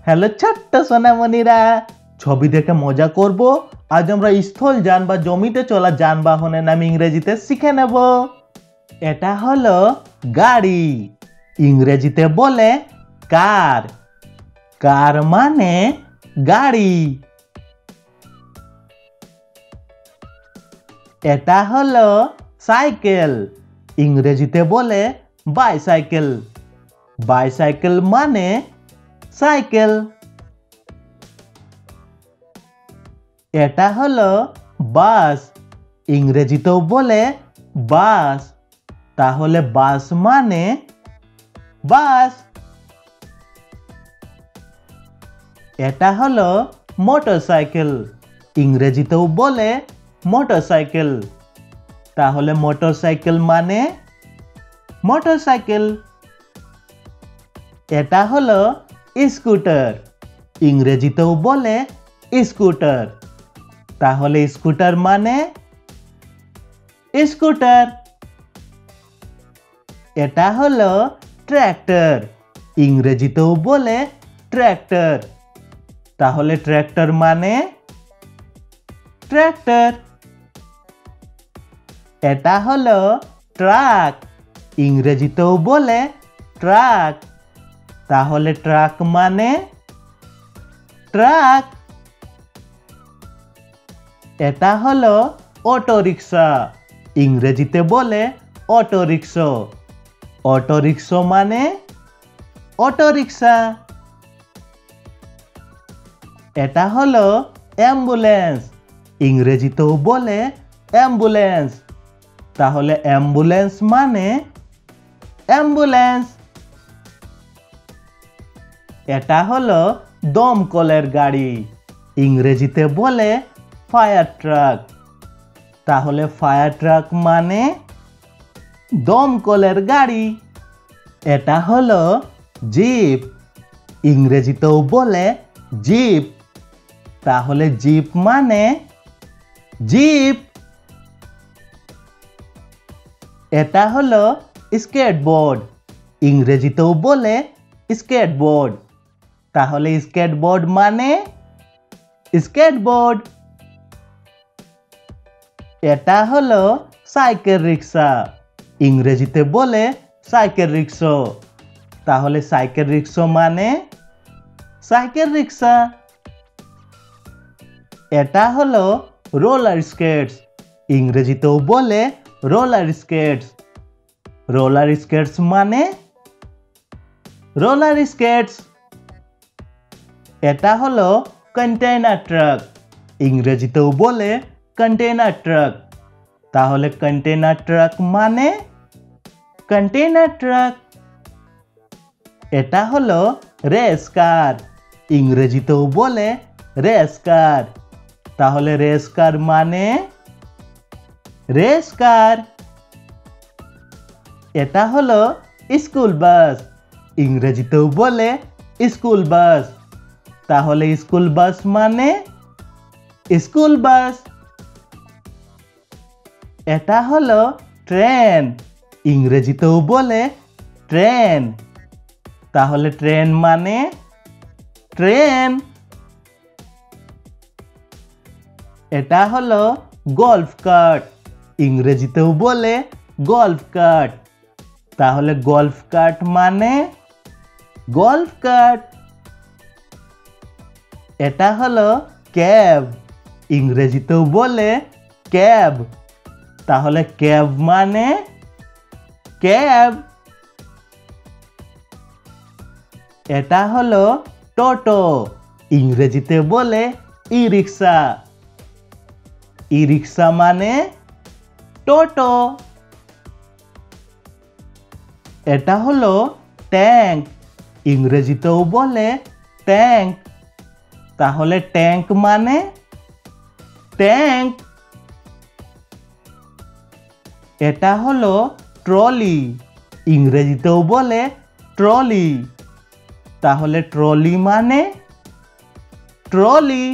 Hello ছোট্ট সোনামণিরা, ছবি দেখে মজা করব। আজ আমরা স্থল যান বা জমিতে চলা যানবাহনের নাম ইংরেজিতে শিখে নেব। এটা হলো গাড়ি, ইংরেজিতে বলে কার। কার মানে গাড়ি। এটা হলো সাইকেল, ইংরেজিতে বলে বাইসাইকেল। বাইসাইকেল মানে সাইকেল। এটা হলো বাস, ইংরেজিতেও বলে বাস। তাহলে বাস মানে বাস। এটা হলো মোটরসাইকেল, ইংরেজিতেও বলে মোটরসাইকেল। তাহলে মোটরসাইকেল মানে মোটরসাইকেল। এটা হলো স্কুটার, ইংরেজিতেও বলে স্কুটার। তাহলে স্কুটার মানে স্কুটার। এটা হলো ট্র্যাক্টর, ইংরেজিতেও বলে ট্র্যাক্টর। তাহলে ট্র্যাক্টর মানে ট্র্যাক্টর। এটা হলো ট্রাক, ইংরেজিতেও বলে ট্রাক। তাহলে ট্রাক মানে ট্রাক। এটা হলো অটো রিক্সা, ইংরেজিতে বলে অটো রিক্সা। অটো রিক্সা মানে অটো রিক্সা। এটা হলো অ্যাম্বুলেন্স, ইংরেজিতেও বলে অ্যাম্বুলেন্স। তাহলে অ্যাম্বুলেন্স মানে অ্যাম্বুলেন্স। এটা হলো দমকলের গাড়ি, ইংরেজিতে বলে ফায়ার ট্রাক। তাহলে ফায়ার ট্রাক মানে দমকলের গাড়ি। এটা হলো জিপ, ইংরেজিতেও বলে জিপ। তাহলে জিপ মানে জিপ। এটা হলো স্কেটবোর্ড, ইংরেজিতেও বলে স্কেটবোর্ড। তাহলে স্কেটবোর্ড মানে স্কেটবোর্ড। এটা হলো সাইকেল রিক্সা, ইংরেজিতে বলে সাইকেল রিক্সা। তাহলে সাইকেল রিক্সা মানে সাইকেল রিক্সা। এটা হলো রোলার স্কেটস, ইংরেজিতেও বলে রোলার স্কেটস। রোলার স্কেটস মানে রোলার স্কেটস। এটা হলো কন্টেইনার ট্রাক, ইংরেজিতেও বলে কন্টেইনার ট্রাক। তাহলে কন্টেইনার ট্রাক মানে কন্টেইনার ট্রাক। এটা হলো রেস কার, ইংরেজিতেও বলে রেস কার। তাহলে রেস কার মানে রেস কার। এটা হলো স্কুল বাস, ইংরেজিতেও বলে স্কুল বাস। তাহলে স্কুল বাস মানে স্কুল বাস। এটা হলো ট্রেন, ইংরেজিতেও বলে ট্রেন। তাহলে ট্রেন মানে ট্রেন। এটা হলো গল্ফ কার্ট, ইংরেজিতেও বলে গল্ফ কার্ট। তাহলে গল্ফ কার্ট মানে গল্ফ কার্ট। এটা হলো ক্যাব, ইংরেজিতেও বলে ক্যাব। তাহলে ক্যাব মানে ক্যাব। এটা হলো টোটো, ইংরেজিতে বলে ই রিক্সা। ই রিক্সা মানে টোটো। এটা হলো ট্যাঙ্ক, ইংরেজিতেও বলে ট্যাঙ্ক। তাহলে ট্যাঙ্ক মানে ট্যাঙ্ক। এটা হলো ট্রলি, ইংরেজিতেও বলে ট্রলি। তাহলে ট্রলি মানে ট্রলি।